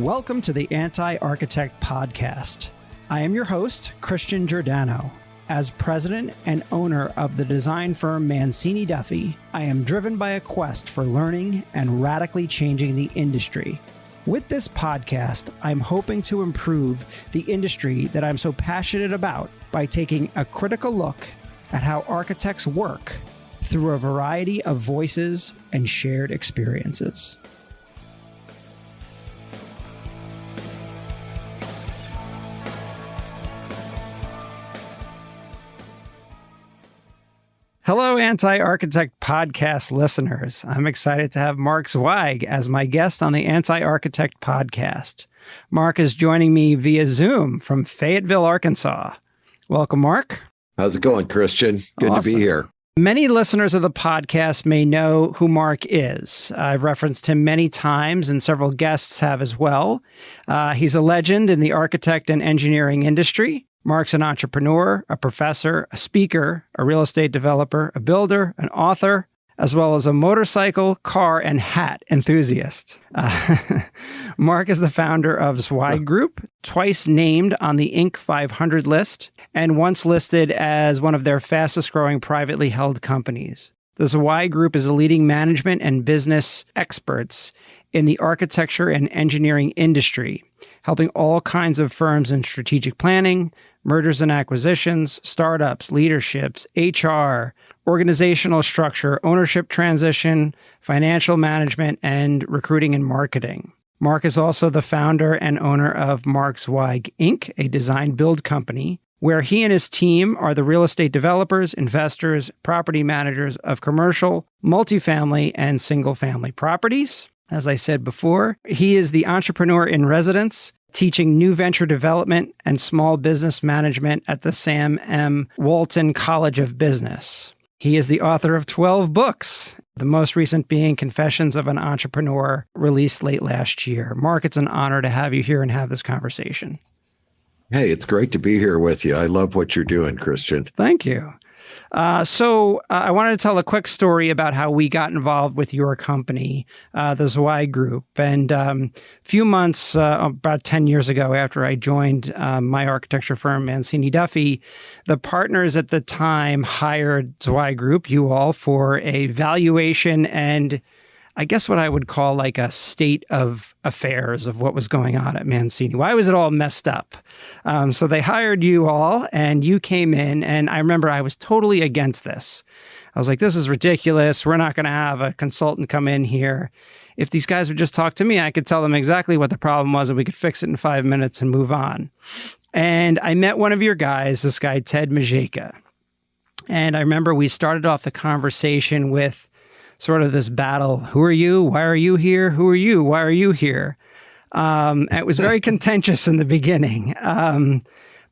Welcome to the Anti-Architect Podcast. I am your host, Christian Giordano. As president and owner of the design firm Mancini Duffy, I am driven by a quest for learning and radically changing the industry. With this podcast, I'm hoping to improve the industry that I'm so passionate about by taking a critical look at how architects work through a variety of voices and shared experiences. Hello, Anti-Architect Podcast listeners. I'm excited to have Mark Zweig as my guest on the Anti-Architect Podcast. Mark is joining me via Zoom from Fayetteville, Arkansas. Welcome, Mark. How's it going, Christian? Good to be here. Many listeners of the podcast may know who Mark is. I've referenced him many times, and several guests have as well. He's a legend in the architect and engineering industry. Mark's an entrepreneur, a professor, a speaker, a real estate developer, a builder, an author, as well as a motorcycle, car, and hat enthusiast. Mark is the founder of Zweig Group, twice named on the Inc. 500 list, and once listed as one of their fastest growing privately held companies. The Zweig Group is a leading management and business experts in the architecture and engineering industry, helping all kinds of firms in strategic planning, mergers and acquisitions, startups, leaderships, HR, organizational structure, ownership transition, financial management, and recruiting and marketing. Mark is also the founder and owner of Mark Zweig, Inc., a design build company, where he and his team are the real estate developers, investors, property managers of commercial, multifamily, and single-family properties. As I said before, he is the entrepreneur in residence, teaching new venture development and small business management at the Sam M. Walton College of Business. He is the author of 12 books, the most recent being Confessions of an Entrepreneur, released late last year. Mark, it's an honor to have you here and have this conversation. Hey, it's great to be here with you. I love what you're doing, Christian. Thank you. So I wanted to tell a quick story about how we got involved with your company, the Zweig Group. And a few months, about 10 years ago, after I joined my architecture firm, Mancini Duffy, the partners at the time hired Zweig Group, you all, for a valuation and I guess what I would call like a state of affairs of what was going on at Mancini. Why was it all messed up? So they hired you all and you came in, and I remember I was totally against this. I was like, this is ridiculous. We're not going to have a consultant come in here. If these guys would just talk to me, I could tell them exactly what the problem was and we could fix it in 5 minutes and move on. And I met one of your guys, this guy, Ted Majeka. And I remember we started off the conversation with sort of this battle. Who are you? Why are you here? Who are you? Why are you here? It was very contentious in the beginning,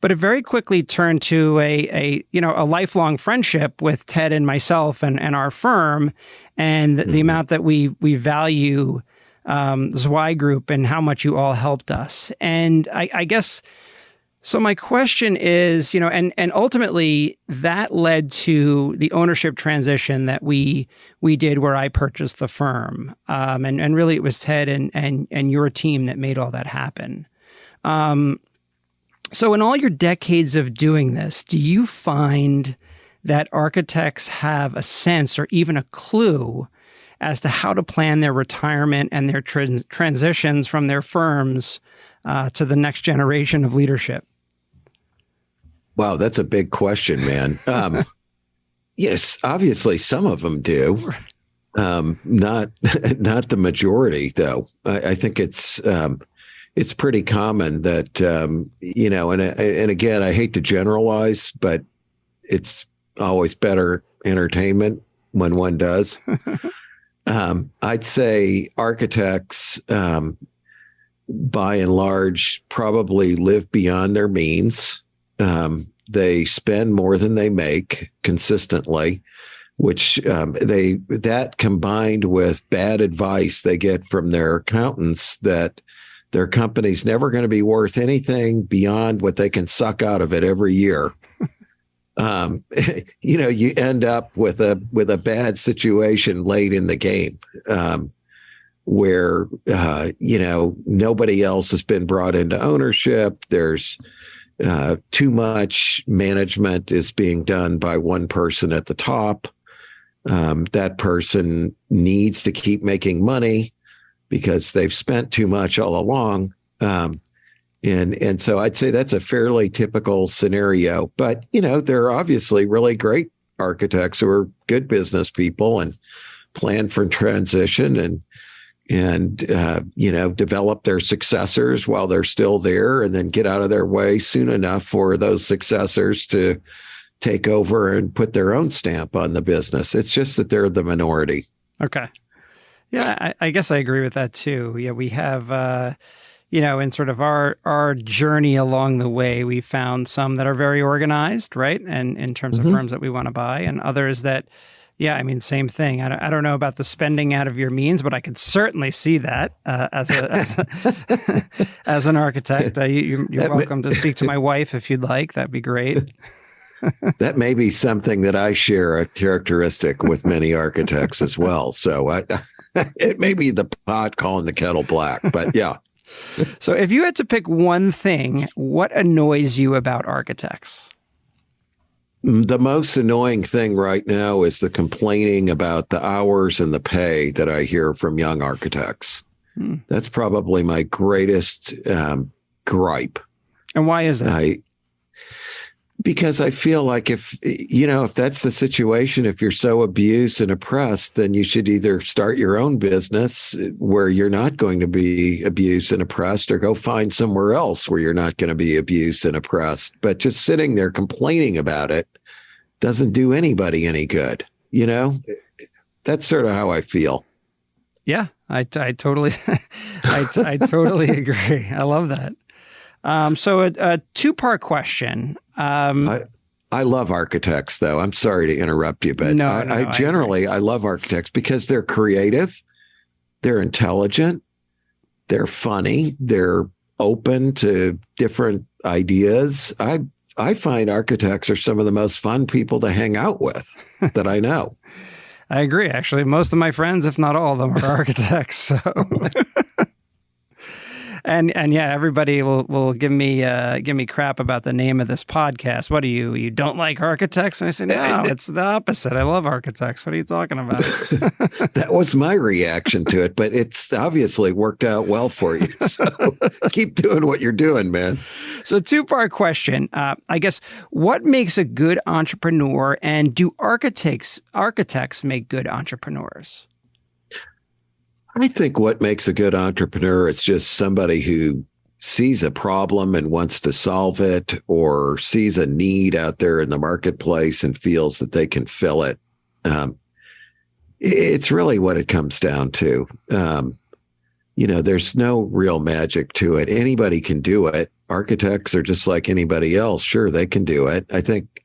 but it very quickly turned to a lifelong friendship with Ted and myself and our firm, and the amount that we value Zweig Group and how much you all helped us. And I guess. So my question is, and ultimately that led to the ownership transition that we did where I purchased the firm. And really it was Ted and your team that made all that happen. So in all your decades of doing this, do you find that architects have a sense or even a clue as to how to plan their retirement and their transitions from their firms to the next generation of leadership? Wow, that's a big question, man. Yes, obviously some of them do. Not the majority, though. I think it's pretty common that and again, I hate to generalize, but it's always better entertainment when one does. I'd say architects, by and large, probably live beyond their means. They spend more than they make consistently, which that combined with bad advice they get from their accountants that their company's never going to be worth anything beyond what they can suck out of it every year. You end up with a bad situation late in the game. where, nobody else has been brought into ownership. There's too much management is being done by one person at the top. That person needs to keep making money because they've spent too much all along. And so I'd say that's a fairly typical scenario. But, there are obviously really great architects who are good business people and plan for transition and develop their successors while they're still there, and then get out of their way soon enough for those successors to take over and put their own stamp on the business. It's just that they're the minority. Okay. Yeah, I guess I agree with that too. Yeah, we have, in sort of our journey along the way, we found some that are very organized, right? And in terms of firms that we want to buy, and others that, same thing. I don't know about the spending out of your means, but I could certainly see that as an architect. You're welcome to speak to my wife if you'd like. That'd be great. That may be something that I share a characteristic with many architects as well. So it may be the pot calling the kettle black, but yeah. So if you had to pick one thing, what annoys you about architects? The most annoying thing right now is the complaining about the hours and the pay that I hear from young architects. That's probably my greatest gripe. And why is that? Because I feel like if that's the situation, if you're so abused and oppressed, then you should either start your own business where you're not going to be abused and oppressed, or go find somewhere else where you're not going to be abused and oppressed. But just sitting there complaining about it doesn't do anybody any good. That's sort of how I feel. Yeah, I totally, I totally agree. I love that. So a two-part question. I love architects, though. I'm sorry to interrupt you, but I love architects because they're creative, they're intelligent, they're funny, they're open to different ideas. I find architects are some of the most fun people to hang out with that I know. I agree. Actually, most of my friends, if not all of them, are architects. So. And yeah, everybody will give me crap about the name of this podcast. What do you don't like architects? And I say, no, it's the opposite. I love architects. What are you talking about? That was my reaction to it, but it's obviously worked out well for you. So keep doing what you're doing, man. So two-part question. I guess, what makes a good entrepreneur, and do architects make good entrepreneurs? I think what makes a good entrepreneur is just somebody who sees a problem and wants to solve it, or sees a need out there in the marketplace and feels that they can fill it. It's really what it comes down to. There's no real magic to it. Anybody can do it. Architects are just like anybody else. Sure, they can do it. I think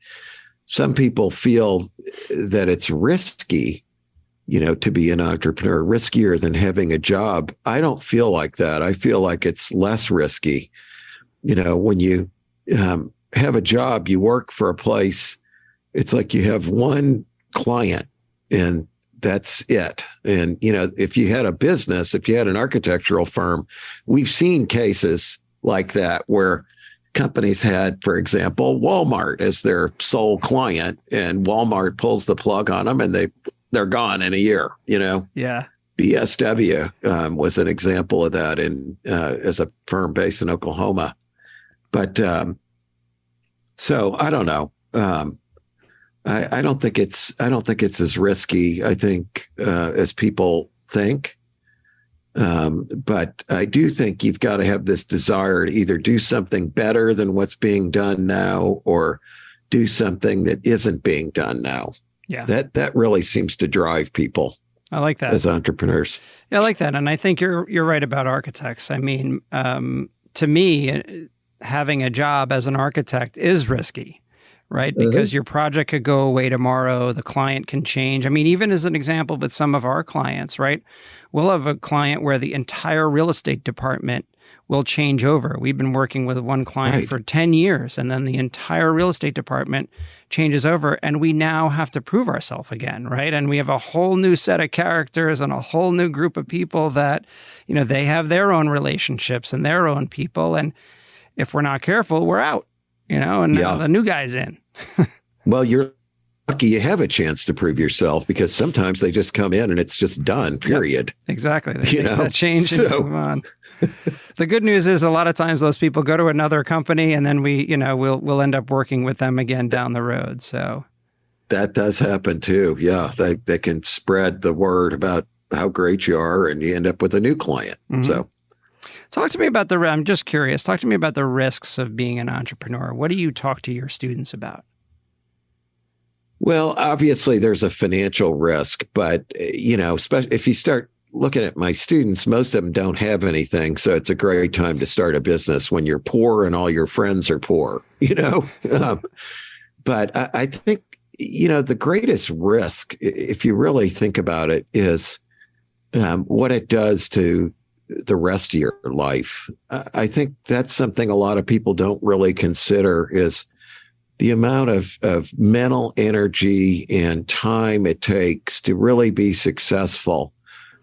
some people feel that it's risky, to be an entrepreneur, riskier than having a job. I don't feel like that. I feel like it's less risky. When you have a job, you work for a place, it's like you have one client and that's it. And, if you had a business, if you had an architectural firm, we've seen cases like that where companies had, for example, Walmart as their sole client, and Walmart pulls the plug on them and they're gone in a year, Yeah. BSW was an example of that as a firm based in Oklahoma. But so I don't know. I don't think it's as risky, I think, as people think. But I do think you've got to have this desire to either do something better than what's being done now, or do something that isn't being done now. Yeah. That really seems to drive people. I like that. As entrepreneurs. Yeah, I like that. And I think you're right about architects. I mean, to me, having a job as an architect is risky, right? Because your project could go away tomorrow. The client can change. I mean, even as an example with some of our clients, right? We'll have a client where the entire real estate department will change over. We've been working with one client for 10 years, and then the entire real estate department changes over, and we now have to prove ourselves again, right? And we have a whole new set of characters and a whole new group of people that, they have their own relationships and their own people. And if we're not careful, we're out, and now the new guy's in. Well, you're lucky you have a chance to prove yourself, because sometimes they just come in and it's just done, period. Yep, exactly. They make that change and move on. The good news is a lot of times those people go to another company, and then we'll end up working with them again down the road. So that does happen too. Yeah. They can spread the word about how great you are, and you end up with a new client. Mm-hmm. So talk to me about I'm just curious, talk to me about the risks of being an entrepreneur. What do you talk to your students about? Well, obviously there's a financial risk, but especially if you start looking at my students, most of them don't have anything. So it's a great time to start a business when you're poor and all your friends are poor, But I think, the greatest risk, if you really think about it, is what it does to the rest of your life. I think that's something a lot of people don't really consider, is the amount of mental energy and time it takes to really be successful,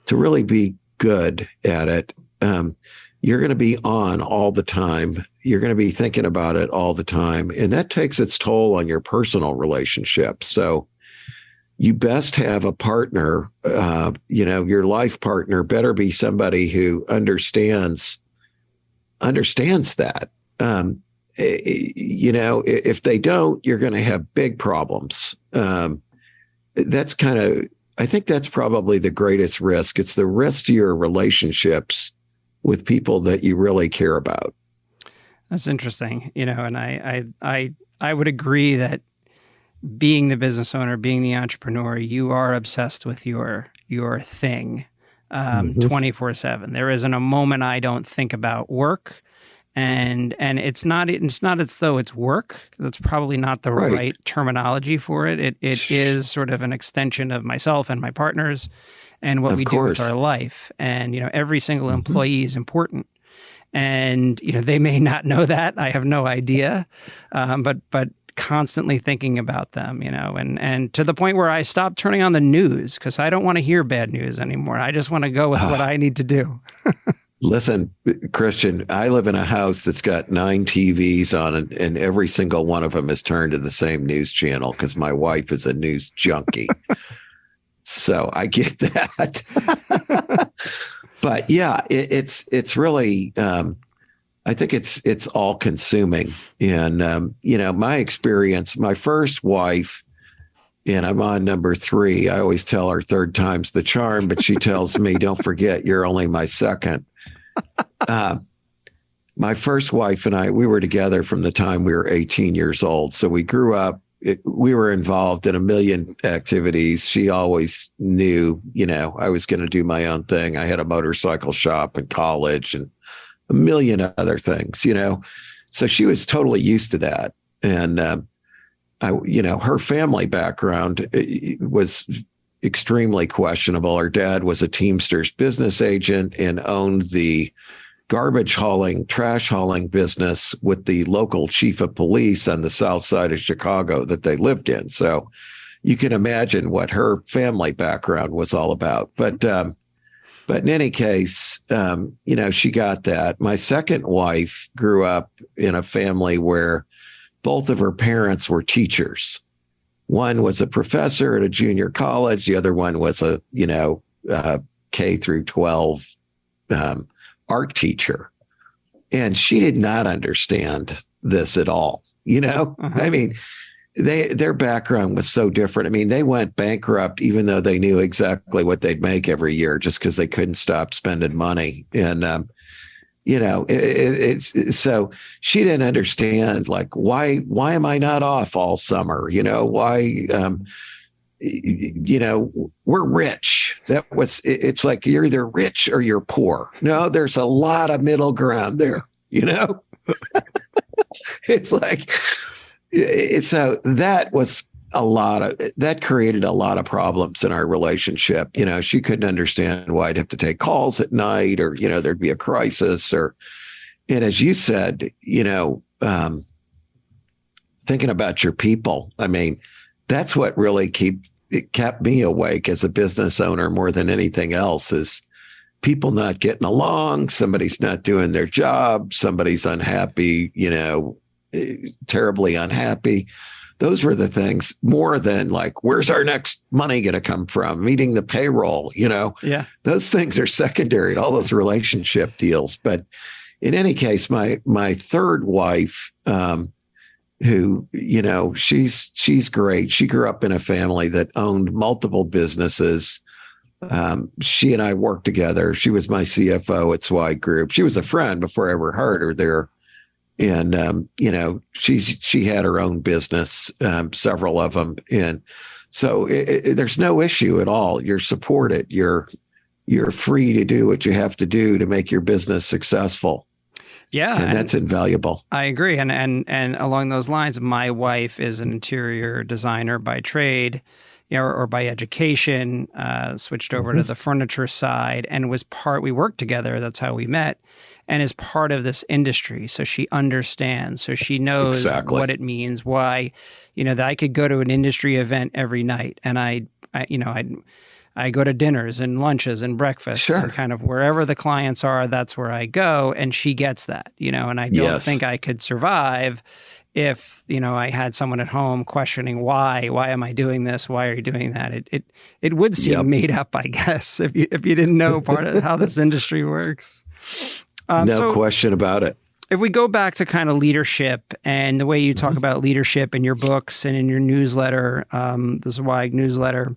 to really be good at it. You're going to be on all the time. You're going to be thinking about it all the time. And that takes its toll on your personal relationship. So you best have a partner, your life partner better be somebody who understands that. If they don't, you're going to have big problems. I think that's probably the greatest risk. It's the risk to your relationships with people that you really care about. That's interesting. And I would agree that being the business owner, being the entrepreneur, you are obsessed with your thing 24/7. There isn't a moment I don't think about work. And it's not as though it's work. That's probably not the right terminology for it. It is sort of an extension of myself and my partners and what we do with our life. And, every single employee is important. And, they may not know that. I have no idea. But constantly thinking about them, and to the point where I stopped turning on the news because I don't want to hear bad news anymore. I just want to go with what I need to do. Listen, Christian, I live in a house that's got 9 TVs on it, and every single one of them is turned to the same news channel because my wife is a news junkie. So I get that. But yeah, it's really, I think it's all consuming. And, my experience, my first wife, and I'm on number 3. I always tell her third time's the charm, but she tells me, don't forget, you're only my second. My first wife and I, we were together from the time we were 18 years old. So we grew up, we were involved in a million activities. She always knew, I was going to do my own thing. I had a motorcycle shop in college and a million other things, So she was totally used to that. And, her family background was extremely questionable. Her dad was a Teamsters business agent and owned the garbage hauling, trash hauling business with the local chief of police on the south side of Chicago that they lived in. So you can imagine what her family background was all about. But in any case, she got that. My second wife grew up in a family where both of her parents were teachers. One was a professor at a junior college. The other one was a, K through 12 art teacher. And she did not understand this at all. I mean, their background was so different. I mean, they went bankrupt even though they knew exactly what they'd make every year just because they couldn't stop spending money. And, so she didn't understand, like, why am I not off all summer? Why, we're rich. It's like you're either rich or you're poor. No, there's a lot of middle ground there, It's like, so that was that created a lot of problems in our relationship. She couldn't understand why I'd have to take calls at night or, there'd be a crisis or, And as you said, thinking about your people, I mean, that's what really kept me awake as a business owner more than anything else, is people not getting along. Somebody's not doing their job. Somebody's unhappy, terribly unhappy. Those were the things more than like, where's our next money going to come from? Meeting the payroll, Yeah. those things are secondary to all those relationship deals. But in any case, my third wife, who, she's great. She grew up in a family that owned multiple businesses. She and I worked together. She was my CFO at Zweig Group. She was a friend before I ever hired her there. And, she had her own business, several of them. And so there's no issue at all. You're supported. You're free to do what you have to do to make your business successful. Yeah. And that's invaluable. I agree. And along those lines, my wife is an interior designer by trade, or by education, switched over to the furniture side and we worked together. That's how we met, and is part of this industry. So she understands. So she knows what it means, why, that I could go to an industry event every night and I go to dinners and lunches and breakfasts, and kind of wherever the clients are, that's where I go. And she gets that, and I don't think I could survive if, I had someone at home questioning why am I doing this? Why are you doing that? It would seem made up, I guess, if you didn't know part of how this industry works. No question about it. If we go back to kind of leadership and the way you talk about leadership in your books and in your newsletter, the Zweig newsletter,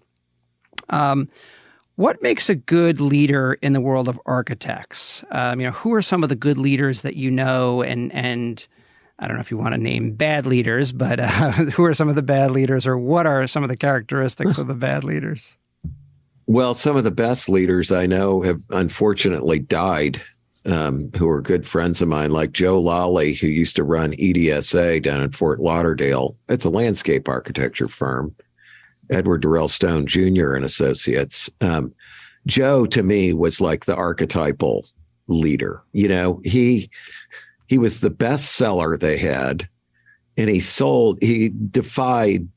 what makes a good leader in the world of architects? Who are some of the good leaders that you know, and I don't know if you want to name bad leaders, but who are some of the bad leaders, or what are some of the characteristics of the bad leaders? Well, some of the best leaders I know have unfortunately died, who are good friends of mine, like Joe Lawley, who used to run EDSA down in Fort Lauderdale. It's a landscape architecture firm. Edward Durrell Stone Jr. and Associates. Joe, to me, was like the archetypal leader. He was the best seller they had, and he defied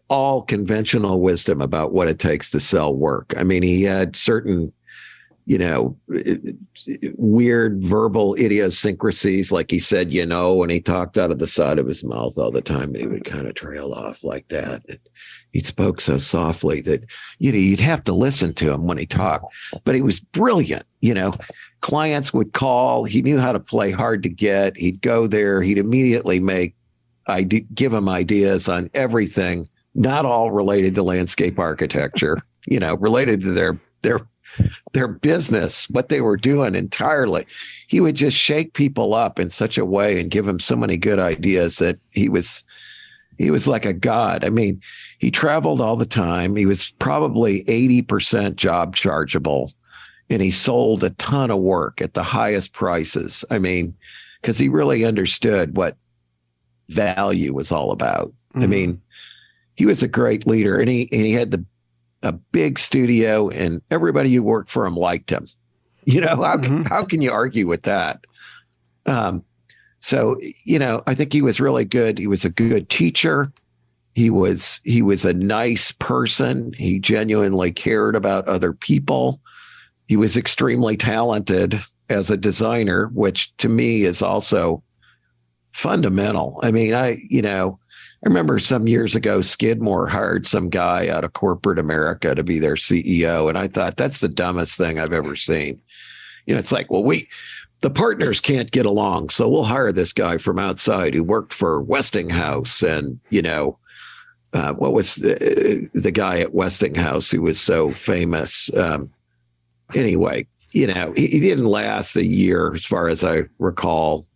all conventional wisdom about what it takes to sell work. I mean, he had certain, weird verbal idiosyncrasies, like he said, and he talked out of the side of his mouth all the time, and he would kind of trail off like that. And he spoke so softly that, you'd have to listen to him when he talked, but he was brilliant. Clients would call. He knew how to play hard to get. He'd go there. He'd immediately give them ideas on everything, not all related to landscape architecture, related to their business, what they were doing entirely. He would just shake people up in such a way and give them so many good ideas that he was like a god. I mean, he traveled all the time. He was probably 80% job chargeable, and he sold a ton of work at the highest prices. I mean, because he really understood what value was all about. I mean, he was a great leader, and he had a big studio, and everybody who worked for him liked him. How can you argue with that? So, I think he was really good. He was a good teacher. He was a nice person. He genuinely cared about other people. He was extremely talented as a designer, which to me is also fundamental. I mean, I remember some years ago, Skidmore hired some guy out of corporate America to be their CEO. And I thought, that's the dumbest thing I've ever seen. It's like, well, the partners can't get along, so we'll hire this guy from outside who worked for Westinghouse. And, what was the guy at Westinghouse who was so famous? Anyway, he didn't last a year, as far as I recall.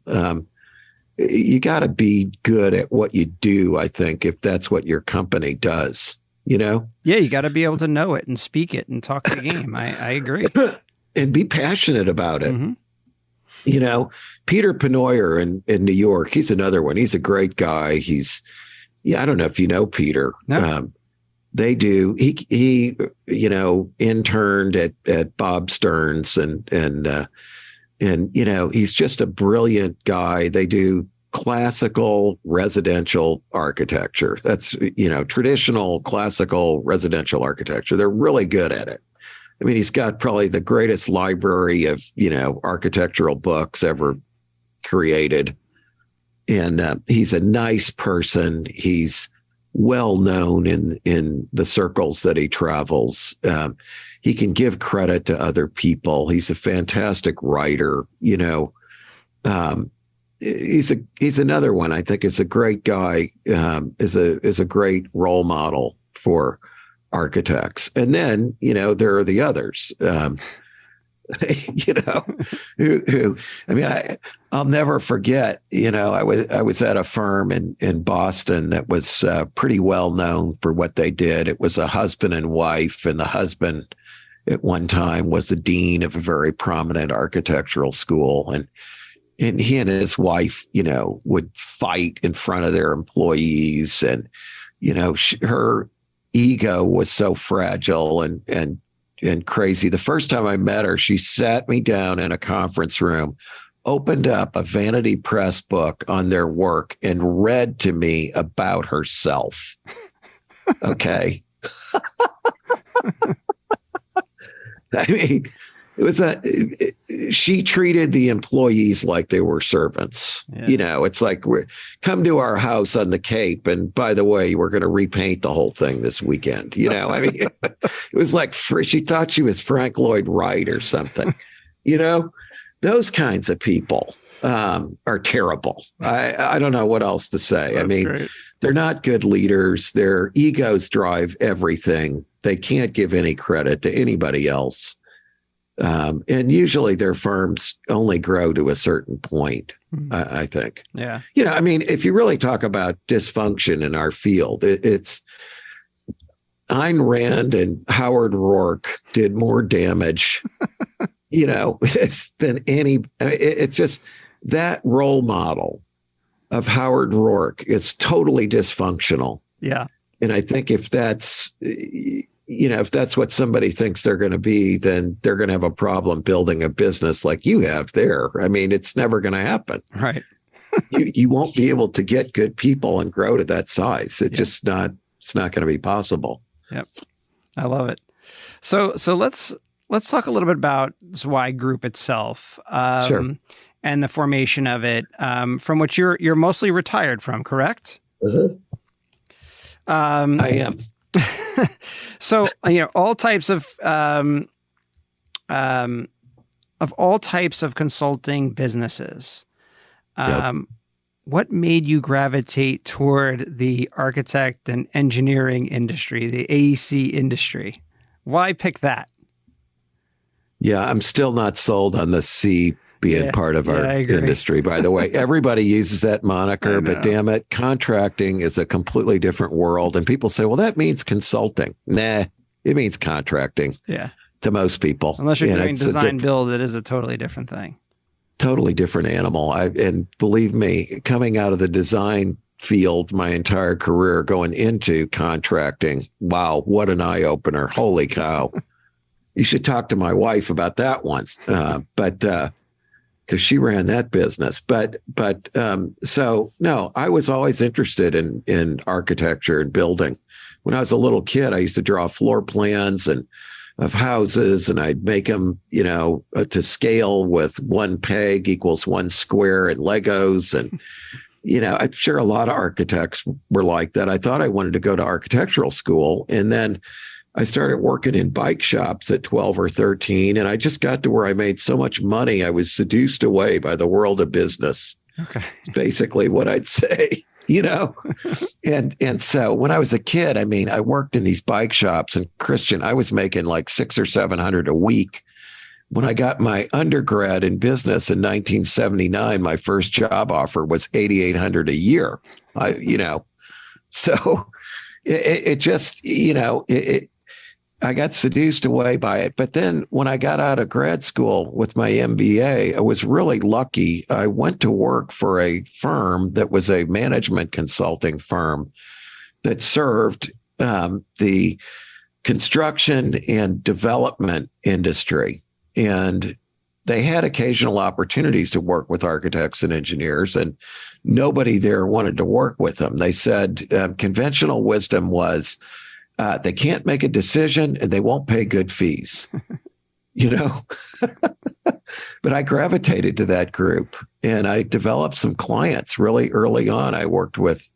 You got to be good at what you do, I think, if that's what your company does, Yeah, you got to be able to know it and speak it and talk the game. I agree. And be passionate about it. Mm-hmm. Peter Penoyer in New York, he's another one. He's a great guy. I don't know if you know Peter. No. They do. He interned at Bob Stearns and And, he's just a brilliant guy. They do classical residential architecture. That's, traditional classical residential architecture. They're really good at it. I mean, he's got probably the greatest library of, architectural books ever created. And he's a nice person. He's well known in the circles that he travels. He can give credit to other people. He's a fantastic writer. He's another one. I think is a great guy. Is a great role model for architects. And then there are the others. Who I mean, I'll never forget, I was at a firm in Boston that was pretty well known for what they did. It was a husband and wife, and the husband at one time was the dean of a very prominent architectural school. And he and his wife, would fight in front of their employees. And, her ego was so fragile and crazy. The first time I met her, she sat me down in a conference room, opened up a Vanity Press book on their work, and read to me about herself. Okay. I mean, she treated the employees like they were servants. Yeah. It's like, come to our house on the Cape. And by the way, we're going to repaint the whole thing this weekend. I mean, it was like, she thought she was Frank Lloyd Wright or something. Those kinds of people are terrible. I don't know what else to say. That's I mean, great. They're not good leaders. Their egos drive everything. They can't give any credit to anybody else. And usually their firms only grow to a certain point, I think. Yeah. I mean, if you really talk about dysfunction in our field, it's Ayn Rand and Howard Rourke did more damage, than any. It's just that role model of Howard Rourke is totally dysfunctional. Yeah. And I think if that's what somebody thinks they're going to be, then they're going to have a problem building a business like you have there. I mean, it's never going to happen. Right. you won't be able to get good people and grow to that size. It's not going to be possible. Yep. I love it. So let's talk a little bit about Zweig Group itself. Sure. And the formation of it, from which you're mostly retired from, correct? Mm-hmm. I am. So, all types of all types of consulting businesses. Yep. What made you gravitate toward the architect and engineering industry, the AEC industry? Why pick that? Yeah, I'm still not sold on the C being part of our industry, by the way. Everybody uses that moniker, but damn it, contracting is a completely different world. And people say, well, that means consulting. Nah, it means contracting. Yeah. To most people. Unless you're doing design build, it is a totally different thing. Totally different animal. And believe me, coming out of the design field my entire career, going into contracting, wow, what an eye opener. Holy cow. You should talk to my wife about that one. Because she ran that business. So no, I was always interested in architecture and building. When I was a little kid, I used to draw floor plans of houses, and I'd make them, to scale with 1 peg equals 1 square and Legos. And, I'm sure a lot of architects were like that. I thought I wanted to go to architectural school. And then I started working in bike shops at 12 or 13, and I just got to where I made so much money, I was seduced away by the world of business. Okay. It's basically what I'd say, And so when I was a kid, I mean, I worked in these bike shops, and Christian, I was making like $600 or $700 a week. When I got my undergrad in business in 1979, my first job offer was $8,800 a year. So it just, I got seduced away by it. But then when I got out of grad school with my MBA, I was really lucky. I went to work for a firm that was a management consulting firm that served the construction and development industry. And they had occasional opportunities to work with architects and engineers, and nobody there wanted to work with them. They said conventional wisdom was they can't make a decision and they won't pay good fees. You know, but I gravitated to that group and I developed some clients really early on. I worked with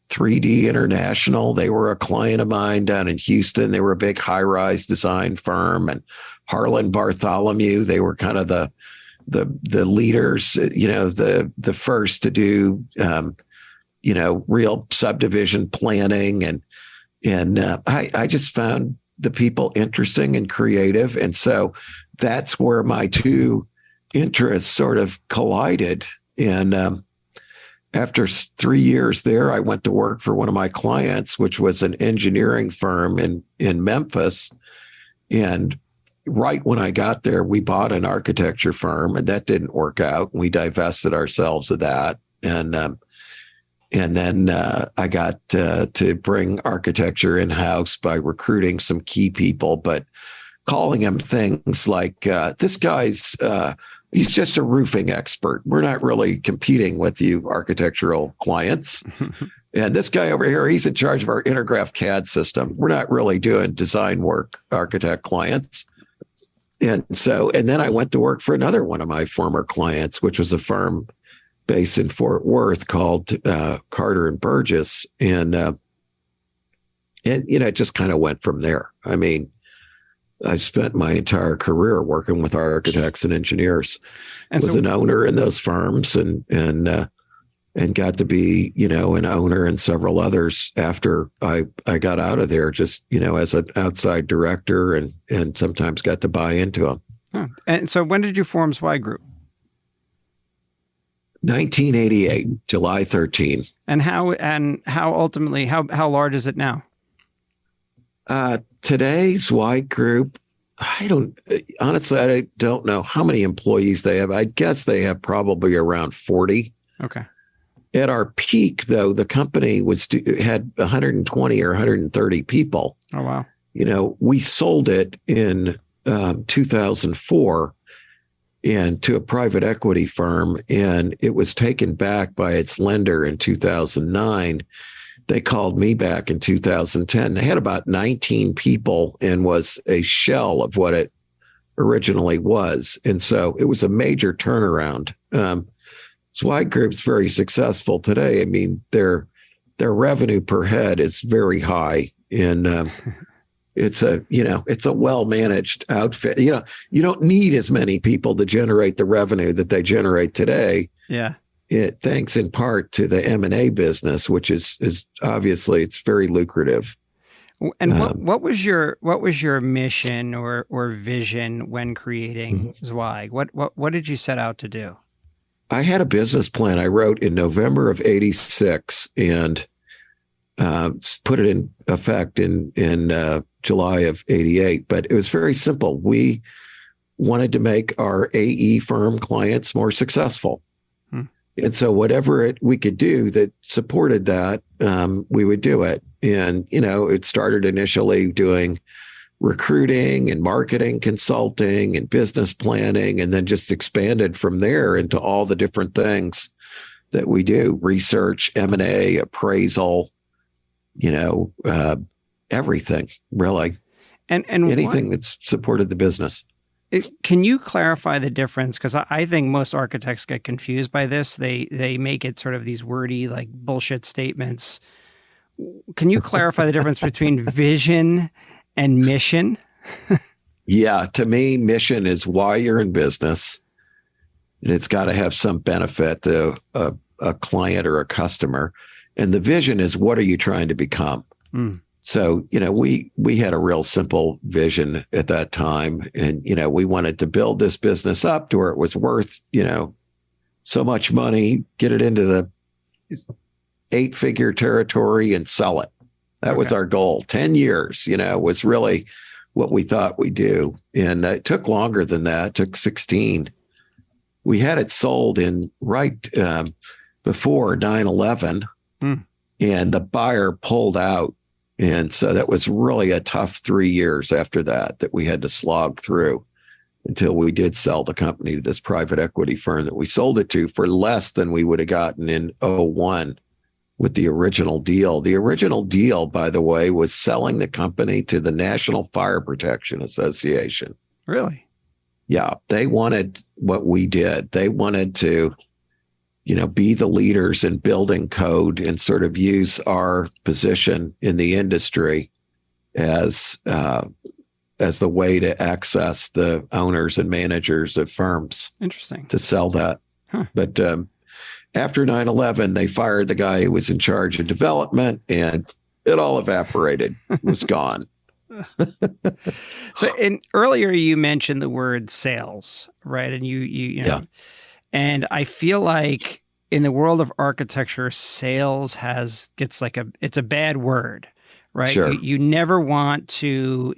3D International. They were a client of mine down in Houston. They were a big high-rise design firm, and Harlan Bartholomew. They were kind of the leaders, you know, the first to do, you know, real subdivision planning. And I just found the people interesting and creative. And so that's where my two interests sort of collided. And after 3 years there, I went to work for one of my clients, which was an engineering firm in Memphis. And right when I got there, we bought an architecture firm, and that didn't work out. We divested ourselves of that. And then I got to bring architecture in-house by recruiting some key people, but calling them things like, this guy's, he's just a roofing expert. We're not really competing with you architectural clients. And this guy over here, he's in charge of our Intergraph CAD system. We're not really doing design work, architect clients. And then I went to work for another one of my former clients, which was a firm based in Fort Worth called Carter and Burgess. And you know, it just kind of went from there. I mean, I spent my entire career working with architects and engineers. And was an owner in those firms, and got to be, you know, an owner in several others after I got out of there, just, you know, as an outside director, and sometimes got to buy into them. Huh. And so when did you form Zweig Group? 1988, July 13. And how ultimately, how large is it now? Today's Zweig Group, I don't know how many employees they have. I guess they have probably around 40. Okay. At our peak, though, the company had 120 or 130 people. Oh, wow. You know, we sold it in 2004 and to a private equity firm, and it was taken back by its lender in 2009. They called me back in 2010. They had about 19 people and was a shell of what it originally was. And so it was a major turnaround. Zweig Group's very successful today. I mean, their revenue per head is very high, and it's a well-managed outfit. You know, you don't need as many people to generate the revenue that they generate today. Yeah. Thanks in part to the M&A business, which is obviously it's very lucrative. And what was your mission or vision when creating Zweig? What did you set out to do? I had a business plan I wrote in November of '86 and put it in effect in July of '88. But it was very simple. We wanted to make our AE firm clients more successful. And so whatever we could do that supported that, we would do it. And, you know, it started initially doing recruiting and marketing consulting and business planning, and then just expanded from there into all the different things that we do: research, M&A, appraisal, you know, everything really. And anything that's supported the business. Can you clarify the difference? Because I think most architects get confused by this. They make it sort of these wordy, like, bullshit statements. Can you clarify the difference between vision and mission? Yeah, to me, mission is why you're in business, and it's got to have some benefit to a client or a customer. And the vision is, what are you trying to become? So, you know, we had a real simple vision at that time. And, you know, we wanted to build this business up to where it was worth, you know, so much money, get it into the 8-figure territory and sell it. That was our goal. 10 years, you know, was really what we thought we'd do. And it took longer than that. It took 16. We had it sold in before 9/11, and the buyer pulled out. And so that was really a tough 3 years after that we had to slog through. until we did sell the company to this private equity firm that we sold it to for less than we would have gotten in '01 with the original deal. The original deal, by the way, was selling the company to the National Fire Protection Association. Really? Yeah, they wanted what we did. They wanted to, be the leaders in building code and sort of use our position in the industry as the way to access the owners and managers of firms. Interesting. To sell that. Huh. But after 9/11, they fired the guy who was in charge of development, and it all evaporated. It was gone. So, earlier you mentioned the word sales, right? And you know, Yeah. And I feel like in the world of architecture, sales gets like it's a bad word, right? Sure. You never want to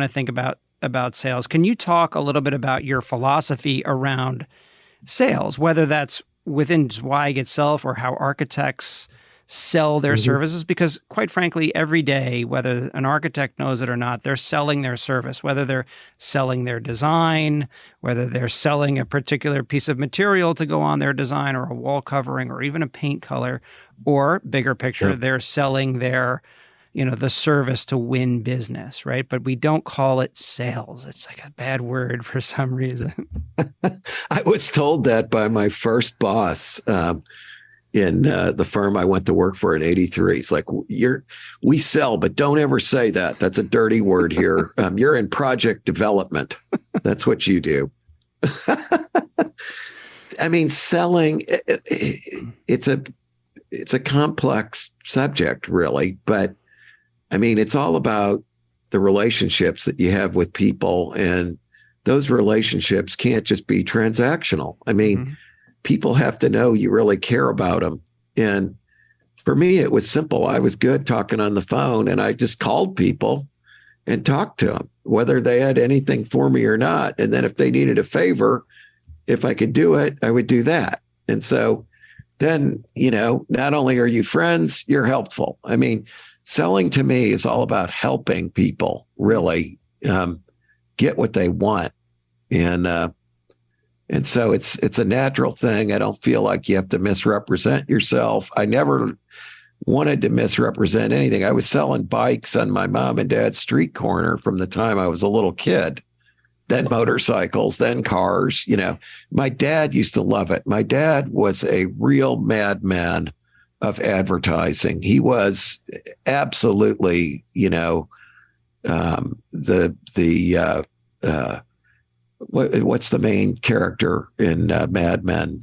think about sales. Can you talk a little bit about your philosophy around sales, whether that's within Zweig itself or how architects sell their services? Because quite frankly, every day, whether an architect knows it or not, they're selling their service, whether they're selling their design, whether they're selling a particular piece of material to go on their design or a wall covering or even a paint color, or bigger picture, they're selling their, the service to win business, right? But we don't call it sales. It's like a bad word for some reason. I was told that by my first boss in the firm I went to work for in '83. He's like, we sell, but don't ever say that. That's a dirty word here. You're in project development. That's what you do. I mean, selling, it's a complex subject, really, but I mean, it's all about the relationships that you have with people, and those relationships can't just be transactional. I mean, people have to know you really care about them. And for me, it was simple. I was good talking on the phone, and I just called people and talked to them, whether they had anything for me or not. And then if they needed a favor, if I could do it, I would do that. And so then, not only are you friends, you're helpful. I mean, selling to me is all about helping people really get what they want. And so it's a natural thing. I don't feel like you have to misrepresent yourself. I never wanted to misrepresent anything. I was selling bikes on my mom and dad's street corner from the time I was a little kid, then motorcycles, then cars. My dad used to love it. My dad was a real madman of advertising. He was absolutely, what's the main character in Mad Men?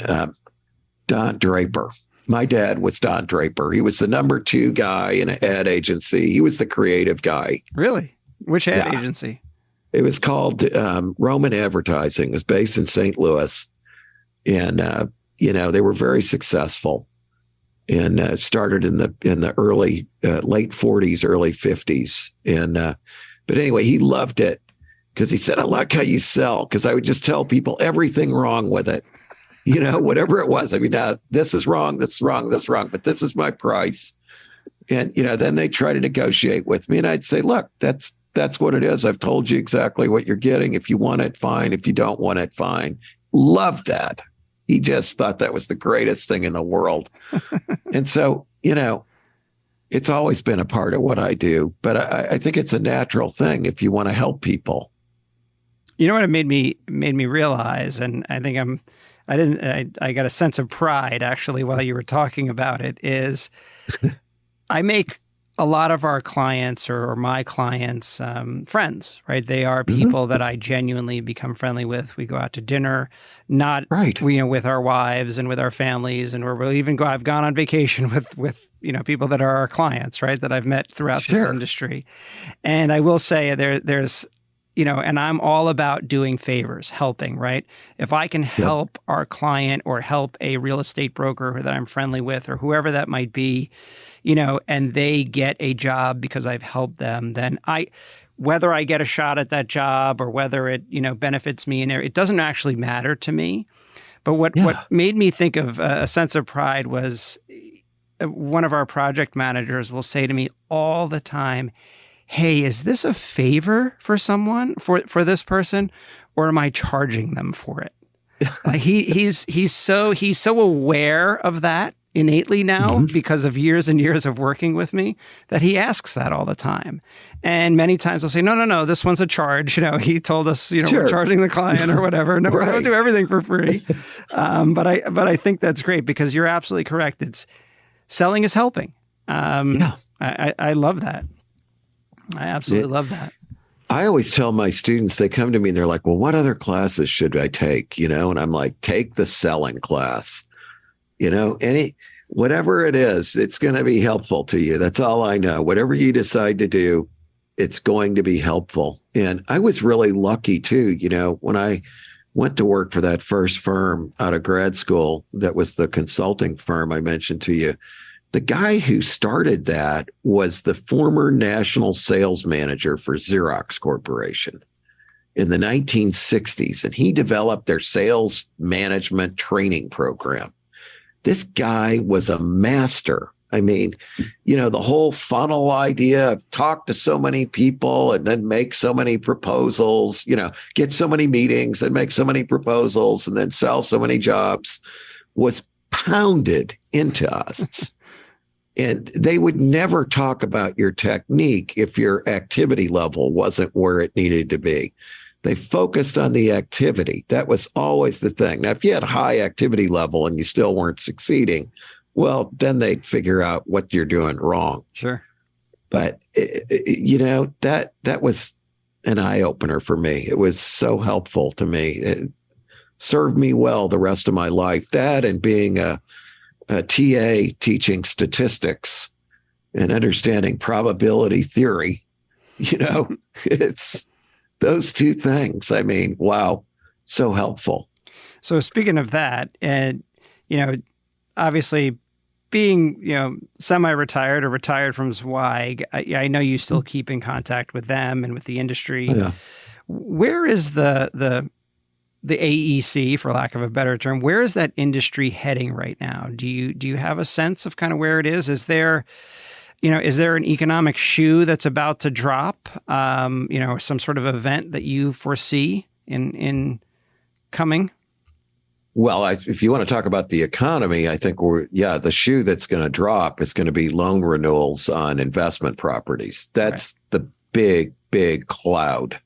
Don Draper. My dad was Don Draper. He was the number 2 guy in an ad agency. He was the creative guy. Really? Which ad agency? It was called Roman Advertising. It was based in St. Louis. And, they were very successful, and started in the early, late 40s, early 50s. And, but anyway, he loved it because he said, I like how you sell, because I would just tell people everything wrong with it, whatever it was. I mean, this is wrong, this is wrong, this is wrong, but this is my price. And, then they try to negotiate with me, and I'd say, look, that's what it is. I've told you exactly what you're getting. If you want it, fine. If you don't want it, fine. Loved that. He just thought that was the greatest thing in the world. And so, it's always been a part of what I do, but I think it's a natural thing if you want to help people. You know what it made me realize, and I think I got a sense of pride actually while you were talking about it, is I make a lot of our clients or my clients friends, right? They are people that I genuinely become friendly with. We go out to dinner, not with our wives and with our families, and we'll even I've gone on vacation with people that are our clients, right? That I've met throughout this industry. And I will say there's and I'm all about doing favors, helping, right? If I can help our client or help a real estate broker that I'm friendly with or whoever that might be, and they get a job because I've helped them, then whether I get a shot at that job or whether it, benefits me, and it doesn't actually matter to me. But what made me think of a sense of pride was one of our project managers will say to me all the time, hey, is this a favor for someone, for this person? or am I charging them for it? He's so aware of that innately now because of years and years of working with me that he asks that all the time. And many times I'll say, no, this one's a charge. He told us, we're charging the client or whatever. No, we don't do everything for free. But I think that's great because you're absolutely correct. It's selling is helping. I love that. I absolutely love that. I always tell my students, they come to me and they're like, well, what other classes should I take? And I'm like, take the selling class. Whatever it is, it's going to be helpful to you. That's all I know. Whatever you decide to do, it's going to be helpful. And I was really lucky too. When I went to work for that first firm out of grad school, that was the consulting firm I mentioned to you. The guy who started that was the former national sales manager for Xerox Corporation in the 1960s. And he developed their sales management training program. This guy was a master. I mean, the whole funnel idea of talk to so many people and then make so many proposals, get so many meetings and make so many proposals and then sell so many jobs was pounded into us. And they would never talk about your technique if your activity level wasn't where it needed to be. They focused on the activity. That was always the thing. Now, if you had high activity level and you still weren't succeeding, well, then they'd figure out what you're doing wrong. Sure. But, that was an eye opener for me. It was so helpful to me. It served me well the rest of my life. That and being a TA teaching statistics and understanding probability theory, it's those two things. I mean, wow, so helpful. So speaking of that, and, obviously being, semi-retired or retired from Zweig, I know you still keep in contact with them and with the industry. Yeah. Where is the AEC, for lack of a better term, where is that industry heading right now? Do you have a sense of kind of where it is? Is there an economic shoe that's about to drop? Some sort of event that you foresee in coming? Well, if you want to talk about the economy, I think the shoe that's going to drop is going to be loan renewals on investment properties. That's the big, big cloud.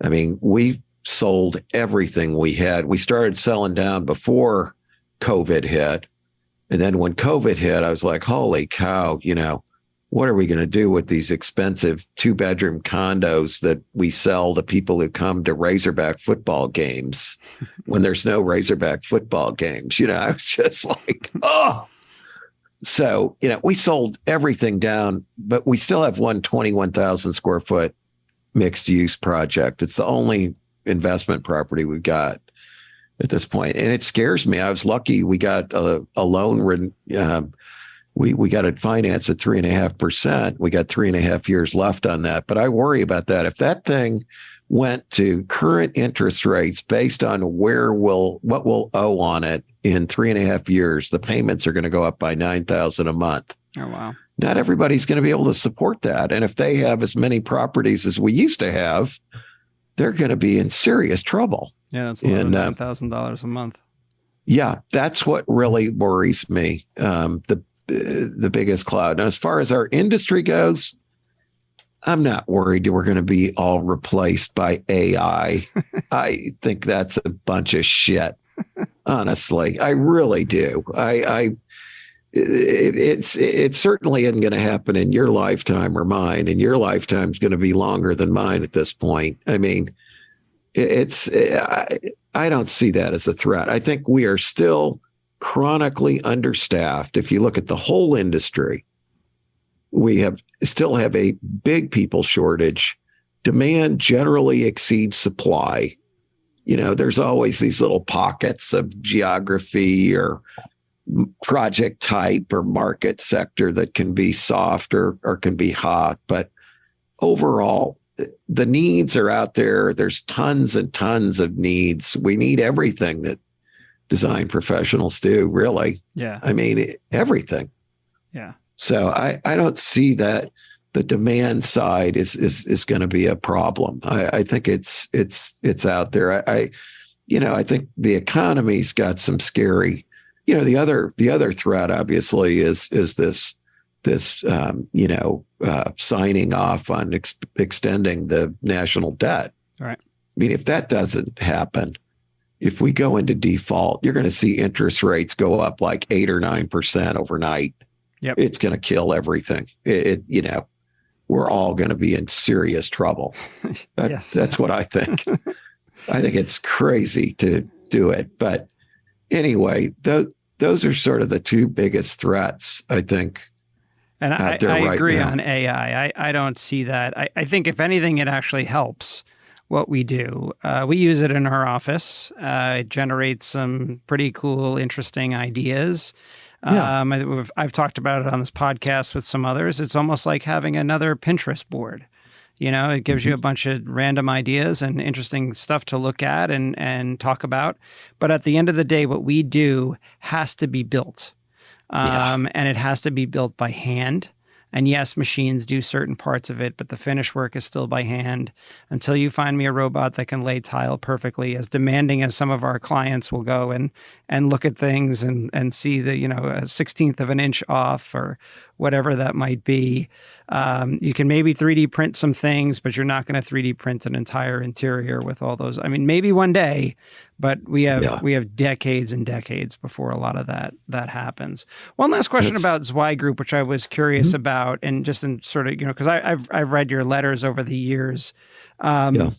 I mean, we sold everything we had. We started selling down before COVID hit. And then when COVID hit, I was like, holy cow, what are we going to do with these expensive 2-bedroom condos that we sell to people who come to Razorback football games when there's no Razorback football games? I was just like, oh. So, we sold everything down, but we still have one 21,000 square foot mixed use project. It's the only investment property we've got at this point. And it scares me. I was lucky we got a loan. We got it financed at 3.5%. We got 3.5 years left on that. But I worry about that. If that thing went to current interest rates based on what we'll owe on it in 3.5 years, the payments are going to go up by $9,000 a month. Oh, wow. Not everybody's going to be able to support that. And if they have as many properties as we used to have, they're going to be in serious trouble. Yeah, that's $9,000 a month. Yeah, that's what really worries me. The biggest cloud. Now, as far as our industry goes, I'm not worried that we're going to be all replaced by AI. I think that's a bunch of shit. Honestly, I really do. It certainly isn't going to happen in your lifetime or mine, and your lifetime is going to be longer than mine at this point. I mean, I don't see that as a threat. I think we are still chronically understaffed. If you look at the whole industry, we still have a big people shortage. Demand generally exceeds supply. There's always these little pockets of geography or project type or market sector that can be soft or can be hot. But overall, the needs are out there. There's tons and tons of needs. We need everything that design professionals do, really. Yeah. I mean, everything. Yeah. So I don't see that the demand side is going to be a problem. I think it's out there. I think the economy's got some scary. The other threat obviously is this signing off on extending the national debt. All right. I mean, if that doesn't happen, if we go into default, you're going to see interest rates go up like 8 or 9% overnight. Yep. It's going to kill everything. We're all going to be in serious trouble. Yes. That's what I think. I think it's crazy to do it. But anyway, those are sort of the two biggest threats, I think. And I right agree now. on AI. I don't see that. I think if anything, it actually helps what we do. We use it in our office. It generates some pretty cool, interesting ideas. Yeah. I've talked about it on this podcast with some others. It's almost like having another Pinterest board. It gives you a bunch of random ideas and interesting stuff to look at and talk about. But at the end of the day, what we do has to be built. And it has to be built by hand. And yes, machines do certain parts of it, but the finish work is still by hand. Until you find me a robot that can lay tile perfectly, as demanding as some of our clients will go and look at things and see the, a 16th of an inch off or whatever that might be. You can maybe 3D print some things, but you're not going to 3D print an entire interior with all those. I mean, maybe one day, but we have decades and decades before a lot of that happens. One last question about Zweig Group, which I was curious about, and just in sort of, because I've read your letters over the years. Talk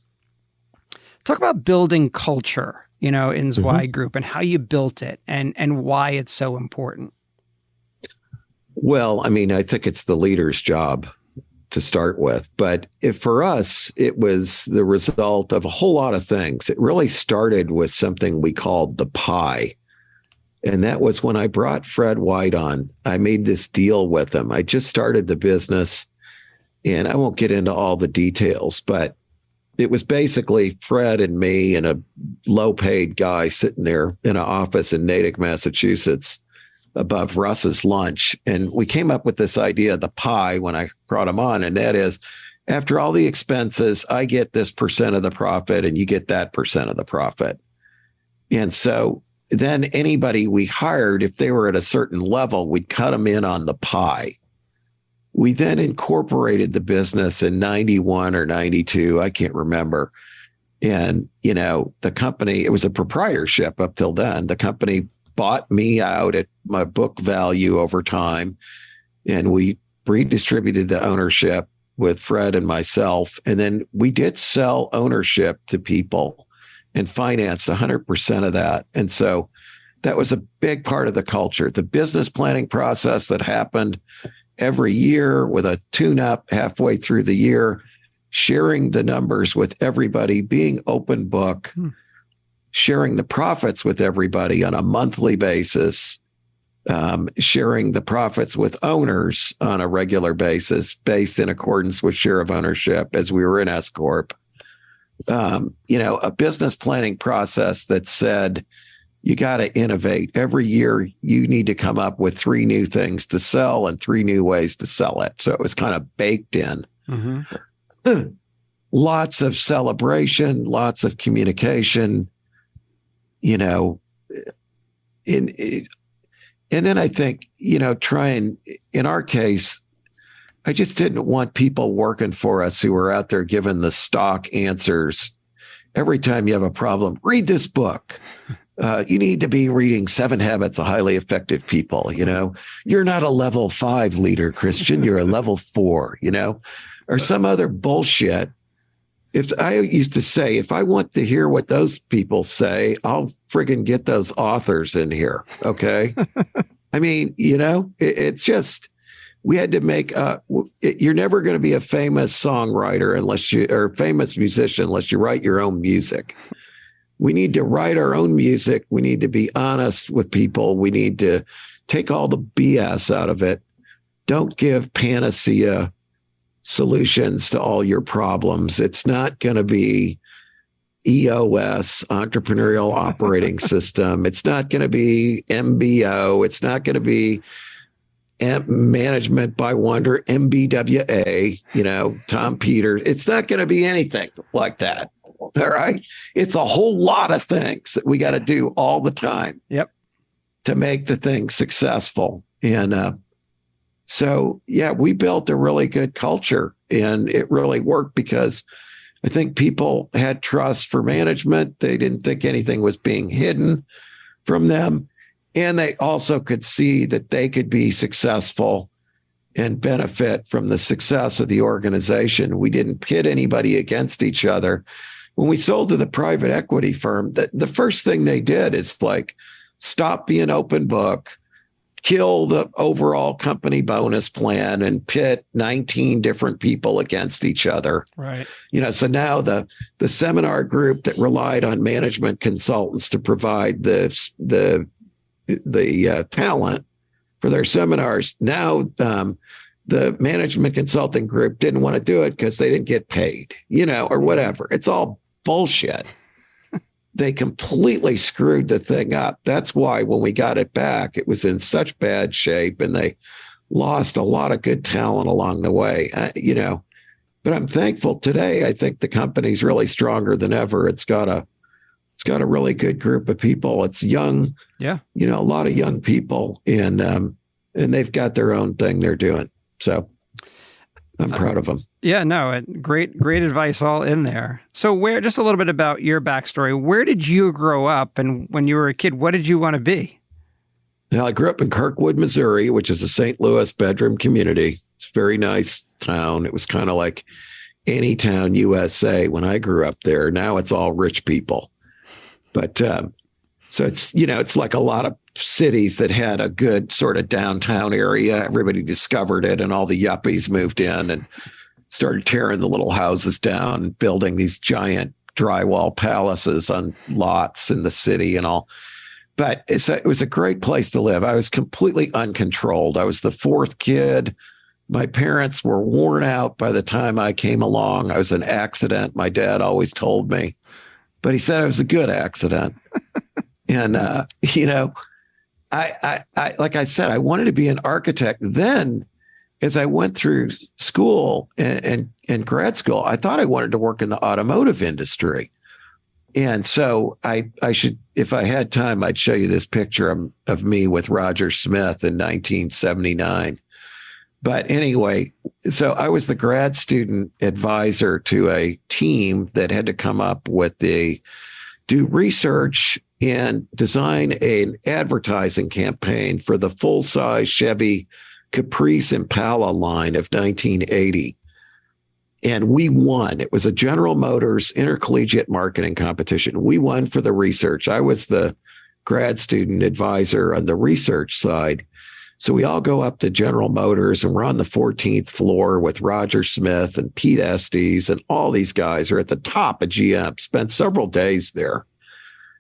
about building culture, in Zweig Group and how you built it and why it's so important. Well, I mean, I think it's the leader's job to start with. But for us, it was the result of a whole lot of things. It really started with something we called the pie. And that was when I brought Fred White on. I made this deal with him. I just started the business, and I won't get into all the details, but it was basically Fred and me and a low-paid guy sitting there in an office in Natick, Massachusetts, above Russ's lunch. And we came up with this idea of the pie when I brought him on. And that is, after all the expenses, I get this percent of the profit and you get that percent of the profit. And so then anybody we hired, if they were at a certain level, we'd cut them in on the pie. We then incorporated the business in 91 or 92. I can't remember. And, the company, it was a proprietorship up till then. The company bought me out at my book value over time, and we redistributed the ownership with Fred and myself. And then we did sell ownership to people and financed 100% of that. And so that was a big part of the culture. The business planning process that happened every year with a tune-up halfway through the year, sharing the numbers with everybody, being open book, sharing the profits with everybody on a monthly basis, sharing the profits with owners on a regular basis, based in accordance with share of ownership as we were in S Corp. A business planning process that said, you got to innovate. Every year, you need to come up with 3 new things to sell and 3 new ways to sell it. So it was kind of baked in. Lots of celebration, lots of communication, and then I think, in our case, I just didn't want people working for us who were out there giving the stock answers. Every time you have a problem, read this book. You need to be reading 7 Habits of Highly Effective People. You're not a level 5 leader, Christian. You're a level 4, or some other bullshit. If I used to say, if I want to hear what those people say, I'll friggin' get those authors in here. Okay. I mean, it's just, we had to make, you're never going to be a famous songwriter or famous musician unless you write your own music. We need to write our own music. We need to be honest with people. We need to take all the BS out of it. Don't give panacea solutions to all your problems. It's not going to be EOS, Entrepreneurial Operating System. It's not going to be MBO. It's not going to be management by Wonder, MBWA, Tom Peters. It's not going to be anything like that. All right. It's a whole lot of things that we got to do all the time. Yep. To make the thing successful. And so, we built a really good culture, and it really worked because I think people had trust for management. They didn't think anything was being hidden from them. And they also could see that they could be successful and benefit from the success of the organization. We didn't pit anybody against each other. When we sold to the private equity firm, the first thing they did is stop being open book, kill the overall company bonus plan, and pit 19 different people against each other. Right. So now the seminar group that relied on management consultants to provide the talent for their seminars, now the management consulting group didn't want to do it because they didn't get paid, or whatever. It's all bullshit. They completely screwed the thing up. That's why when we got it back, it was in such bad shape, and they lost a lot of good talent along the way, But I'm thankful today. I think the company's really stronger than ever. It's got a really good group of people. It's young, a lot of young people, and they've got their own thing they're doing. So I'm proud of them. Yeah, no, great advice all in there. So just a little bit about your backstory. Where did you grow up? And when you were a kid, what did you want to be? Now, I grew up in Kirkwood, Missouri, which is a St. Louis bedroom community. It's a very nice town. It was kind of like any town USA when I grew up there. Now it's all rich people. But so it's like a lot of cities that had a good sort of downtown area. Everybody discovered it, and all the yuppies moved in and started tearing the little houses down and building these giant drywall palaces on lots in the city and all. But it was a great place to live. I was completely uncontrolled. I was the fourth kid. My parents were worn out by the time I came along. I was an accident, my dad always told me. But he said I was a good accident. And, I like I said, I wanted to be an architect. Then as I went through school and grad school, I thought I wanted to work in the automotive industry. And so I should, if I had time, I'd show you this picture of me with Roger Smith in 1979. But anyway, so I was the grad student advisor to a team that had to come up with do research and design an advertising campaign for the full-size Chevy Caprice Impala line of 1980. And we won. It was a General Motors intercollegiate marketing competition. We won for the research. I was the grad student advisor on the research side. So we all go up to General Motors, and we're on the 14th floor with Roger Smith and Pete Estes, and all these guys are at the top of GM. Spent several days there.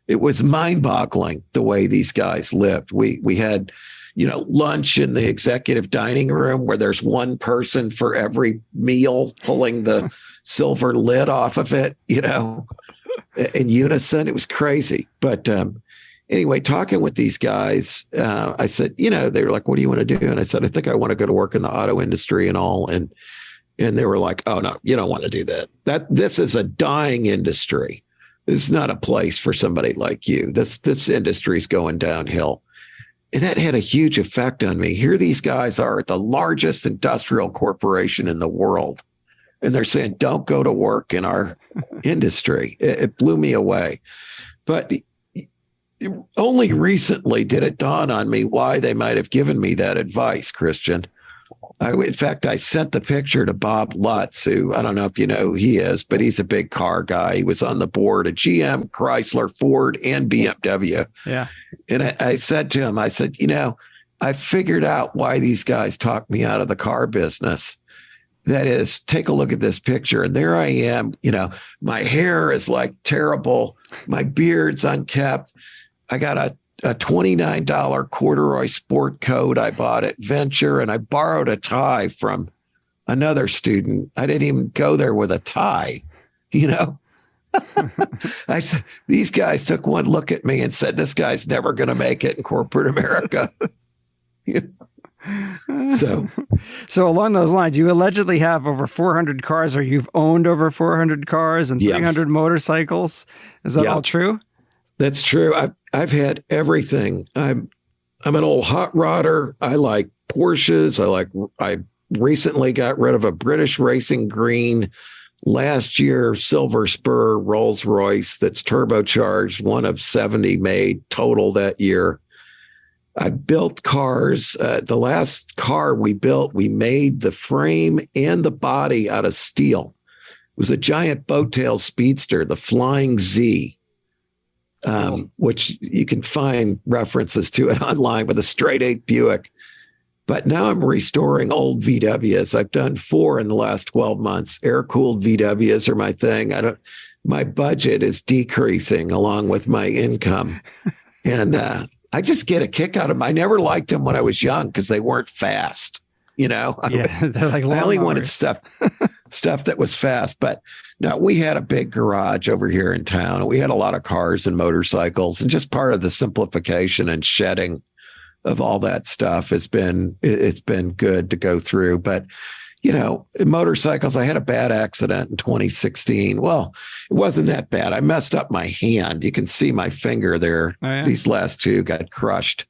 It was mind-boggling the way these guys lived. We had, lunch in the executive dining room where there's one person for every meal pulling the silver lid off of it, in unison. It was crazy. But anyway, talking with these guys, I said, they were like, what do you want to do? And I said, I think I want to go to work in the auto industry and all. And they were like, oh, no, you don't want to do that. This is a dying industry. This is not a place for somebody like you. This industry is going downhill. And that had a huge effect on me. Here these guys are at the largest industrial corporation in the world. And they're saying, don't go to work in our industry. It blew me away. But only recently did it dawn on me why they might have given me that advice, Christian. In fact, I sent the picture to Bob Lutz, who I don't know if you know who he is, but he's a big car guy. He was on the board of GM, Chrysler, Ford, and BMW. Yeah. And I said to him, I said, I figured out why these guys talked me out of the car business. That is, take a look at this picture. And there I am, my hair is like terrible. My beard's unkept. I got a $29 corduroy sport coat I bought at Venture, and I borrowed a tie from another student. I didn't even go there with a tie, I said, these guys took one look at me and said, this guy's never going to make it in corporate America. So, so along those lines, you allegedly have over 400 cars, or you've owned over 400 cars and yeah, 300 motorcycles. Is that yeah, all true? that's true. I've had everything. I'm an old hot rodder. I like Porsches. I recently got rid of a British Racing Green last year, Silver Spur Rolls Royce that's turbocharged, one of 70 made total that year. I built cars. The last car we built, we made the frame and the body out of steel. It was a giant boat tail speedster, the Flying Z. Which you can find references to it online, with a straight 8 Buick. But now I'm restoring old VWs. I've done 4 in the last 12 months. Air-cooled VWs are my thing. My budget is decreasing along with my income. And I just get a kick out of them. I never liked them when I was young because they weren't fast. Yeah, they're like I only wanted stuff that was fast. But no, we had a big garage over here in town, and we had a lot of cars and motorcycles, and just part of the simplification and shedding of all that stuff it's been good to go through. But motorcycles, I had a bad accident in 2016. Well, it wasn't that bad. I messed up my hand. You can see my finger there. Oh, yeah. These last 2 got crushed.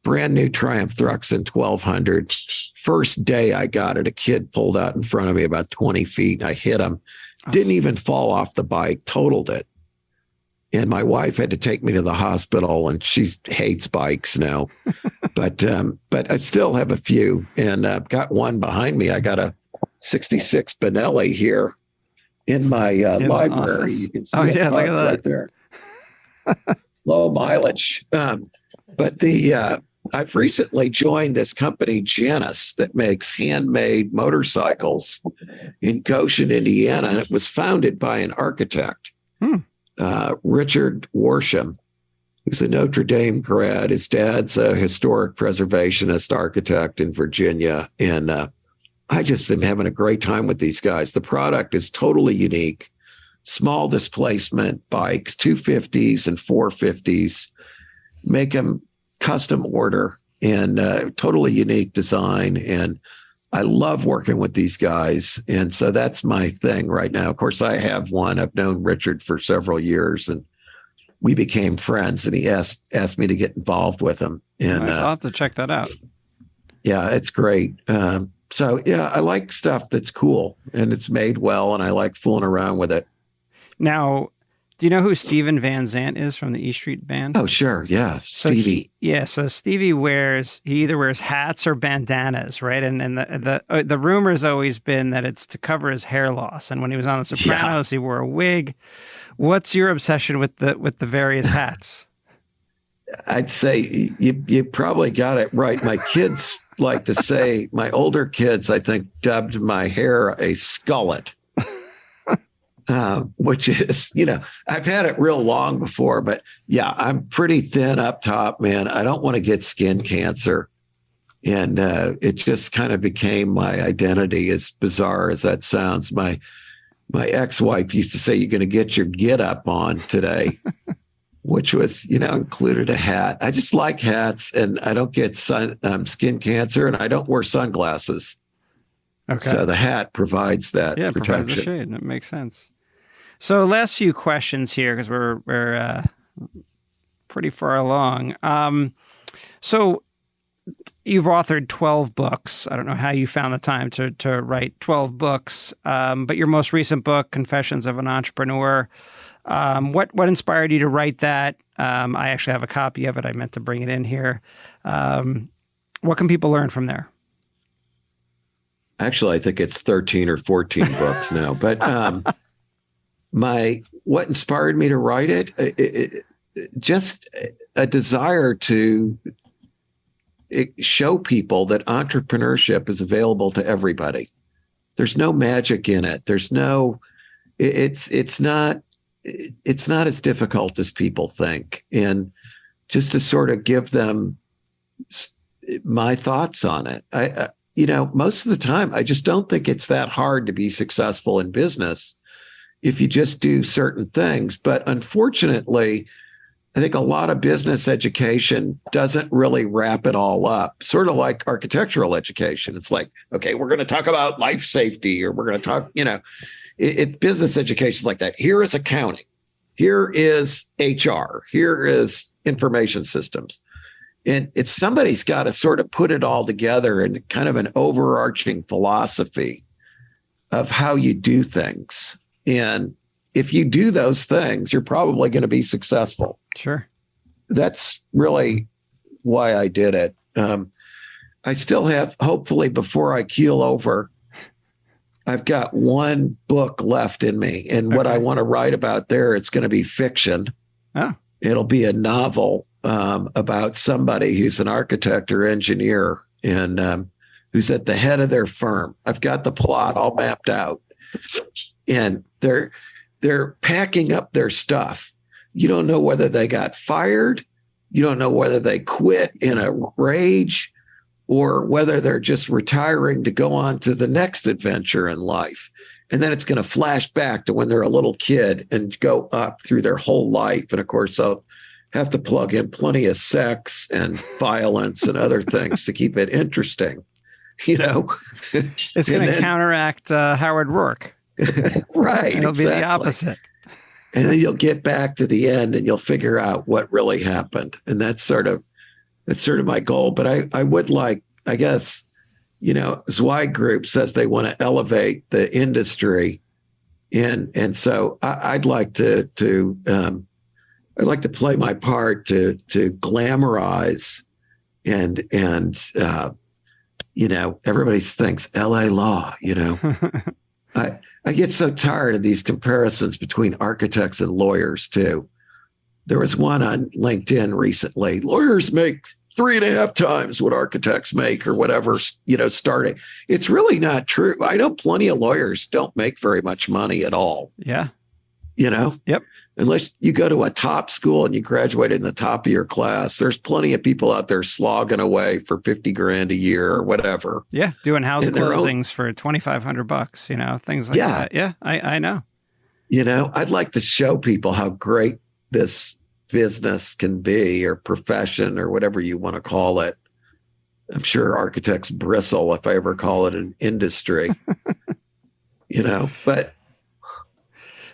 Brand new Triumph Thruxton 1200. First day I got it, a kid pulled out in front of me about 20 feet. I hit him. Didn't even fall off the bike, totaled it. And my wife had to take me to the hospital, and she hates bikes now. But I still have a few, and I've got one behind me. I got a 66 Benelli here in my library. You can see look at that right there. Low mileage. But I've recently joined this company, Janus, that makes handmade motorcycles in Goshen, Indiana. And it was founded by an architect, Richard Worsham, who's a Notre Dame grad. His dad's a historic preservationist architect in Virginia. And I just am having a great time with these guys. The product is totally unique. Small displacement bikes, 250s and 450s. Make them custom order, and totally unique design. And I love working with these guys. And so that's my thing right now. Of course, I have one. I've known Richard for several years, and we became friends, and he asked me to get involved with him. And nice. I'll have to check that out. Yeah, it's great. So yeah, I like stuff that's cool and it's made well, and I like fooling around with it. Now, do you know who Steven Van Zandt is from the E Street Band? Oh, sure. Yeah. So Stevie. So Stevie he either wears hats or bandanas, right? And the rumor has always been that it's to cover his hair loss. And when he was on The Sopranos, he wore a wig. What's your obsession with the various hats? I'd say you probably got it right. My kids like to say, my older kids, I think, dubbed my hair a skullet. Which is, I've had it real long before, but yeah, I'm pretty thin up top, man. I don't want to get skin cancer. And it just kind of became my identity, as bizarre as that sounds. My ex-wife used to say, "You're going to get your get up on today," which was, included a hat. I just like hats, and I don't get skin cancer, and I don't wear sunglasses. Okay. So the hat provides that protection. Provides the shade. That makes sense. So last few questions here, because we're pretty far along. So you've authored 12 books. I don't know how you found the time to write 12 books, but your most recent book, Confessions of an Entrepreneur, what inspired you to write that? I actually have a copy of it. I meant to bring it in here. What can people learn from there? Actually, I think it's 13 or 14 books now, but what inspired me to write it, just a desire to show people that entrepreneurship is available to everybody. There's no magic in it. It's not as difficult as people think. And just to sort of give them my thoughts on it. Most of the time, I just don't think it's that hard to be successful in business if you just do certain things. But unfortunately, I think a lot of business education doesn't really wrap it all up, sort of like architectural education. It's like, okay, we're going to talk about life safety, or we're going to talk, business education is like that. Here is accounting. Here is HR. Here is information systems. And it's somebody's got to sort of put it all together in kind of an overarching philosophy of how you do things. And if you do those things, you're probably going to be successful. Sure. That's really why I did it. I still have, hopefully before I keel over, I've got one book left in me. And what I want to write about there, it's going to be fiction. Oh. It'll be a novel about somebody who's an architect or engineer and who's at the head of their firm. I've got the plot all mapped out. And they're packing up their stuff. You don't know whether they got fired. You don't know whether they quit in a rage or whether they're just retiring to go on to the next adventure in life. And then it's going to flash back to when they're a little kid and go up through their whole life. And of course, they'll have to plug in plenty of sex and violence and other things to keep it interesting. It's going to counteract Howard Rourke. Right. It'll be the opposite. And then you'll get back to the end and you'll figure out what really happened. And that's sort of my goal. But I would like, I guess, Zweig Group says they want to elevate the industry. And so I'd like to play my part to glamorize and everybody thinks LA law, I get so tired of these comparisons between architects and lawyers too. There was one on LinkedIn recently. Lawyers make 3.5 times what architects make or whatever, starting. It's really not true. I know plenty of lawyers don't make very much money at all. Yeah. Yep. Unless you go to a top school and you graduate in the top of your class, there's plenty of people out there slogging away for $50,000 a year or whatever. Yeah. Doing house closings for $2,500, things like that. Yeah. I know. I'd like to show people how great this business can be, or profession, or whatever you want to call it. I'm sure architects bristle if I ever call it an industry, but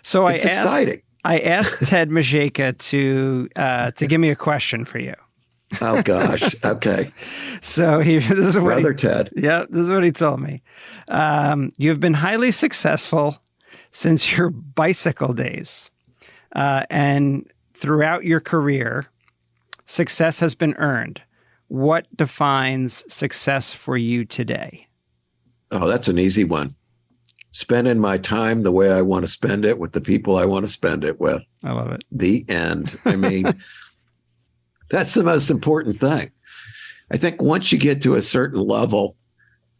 so it's exciting. I asked Ted Majeka to give me a question for you. Oh gosh. Okay. So this is what Brother Ted. Yeah, this is what he told me. You've been highly successful since your bicycle days, and throughout your career, success has been earned. What defines success for you today? Oh, that's an easy one. Spending my time the way I want to spend it with the people I want to spend it with. I love it. The end. I mean, that's the most important thing. I think once you get to a certain level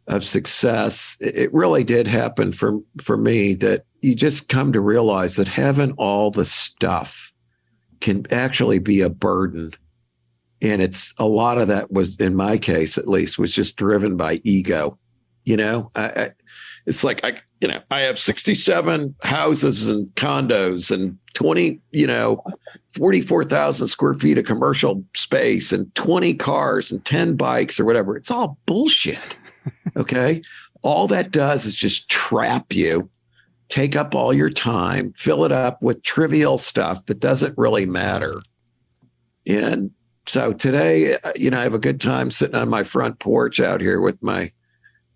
of success, it really did happen for me that you just come to realize that having all the stuff can actually be a burden. And it's a lot of that was, in my case at least, was just driven by ego. It's like I have 67 houses and condos and 44,000 square feet of commercial space and 20 cars and 10 bikes or whatever. It's all bullshit. Okay. All that does is just trap you, take up all your time, fill it up with trivial stuff that doesn't really matter. And so today, I have a good time sitting on my front porch out here with my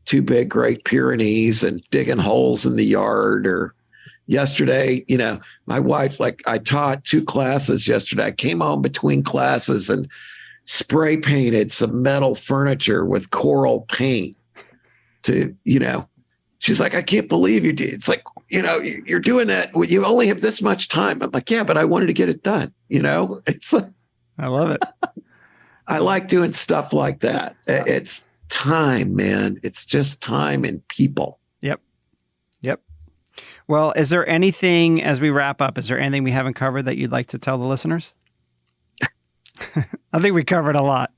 2 big Great Pyrenees and digging holes in the yard. Or yesterday, my wife, I taught 2 classes yesterday. I came home between classes and spray painted some metal furniture with coral paint to, she's like, I can't believe you did. It's like, you're doing that. You only have this much time. I'm like, yeah, but I wanted to get it done. It's like, I love it. I like doing stuff like that. It's time, man. It's just time and people. Yep. Well, is there anything, as we wrap up, is there anything we haven't covered that you'd like to tell the listeners? I think we covered a lot.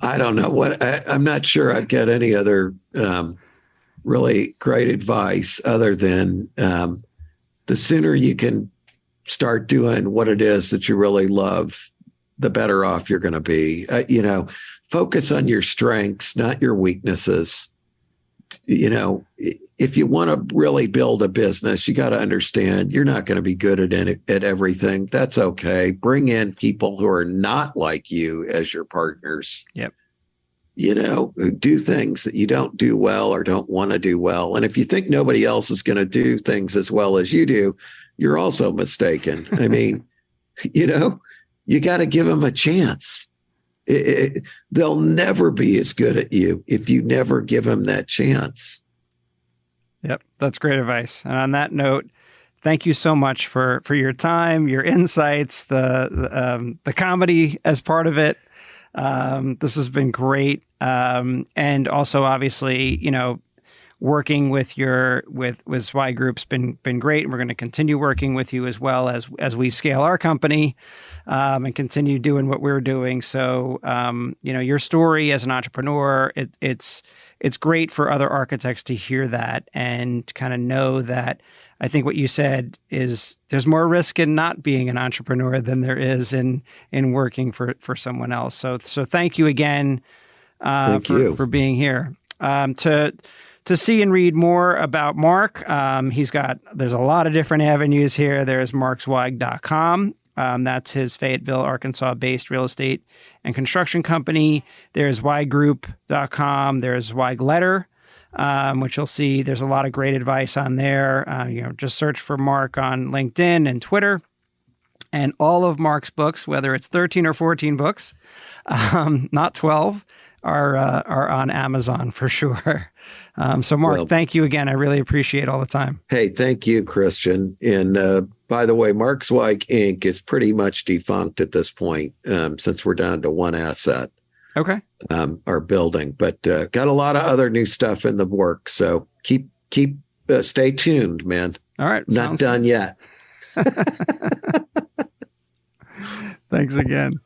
I don't know I'm not sure I've got any other really great advice other than the sooner you can start doing what it is that you really love, the better off you're going to be. Focus on your strengths, not your weaknesses. If you want to really build a business, you got to understand you're not going to be good at everything. That's okay. Bring in people who are not like you as your partners. Yep. Who do things that you don't do well or don't want to do well. And if you think nobody else is going to do things as well as you do, you're also mistaken. I mean, you got to give them a chance. They'll never be as good at you if you never give them that chance. Yep, that's great advice. And on that note, thank you so much for your time, your insights, the comedy as part of it. This has been great. And also, obviously, working with Zweig Group's been great, and we're going to continue working with you as well as we scale our company and continue doing what we're doing. So, your story as an entrepreneur, it's great for other architects to hear that and kind of know that. I think what you said is there's more risk in not being an entrepreneur than there is in working for someone else. So thank you again for being here. To see and read more about Mark, there's a lot of different avenues here. There's markzweig.com. That's his Fayetteville, Arkansas-based real estate and construction company. There's zweigroup.com. There's Zweig Letter, which you'll see there's a lot of great advice on there. Just search for Mark on LinkedIn and Twitter. And all of Mark's books, whether it's 13 or 14 books, not 12, are on Amazon for sure. So Mark, thank you again. I really appreciate all the time. Hey, thank you, Christian. And by the way, Mark Zweig Inc. is pretty much defunct at this point, since we're down to one asset. Okay. Our building, but got a lot of other new stuff in the works. So stay tuned, man. All right. Not done yet. Thanks again.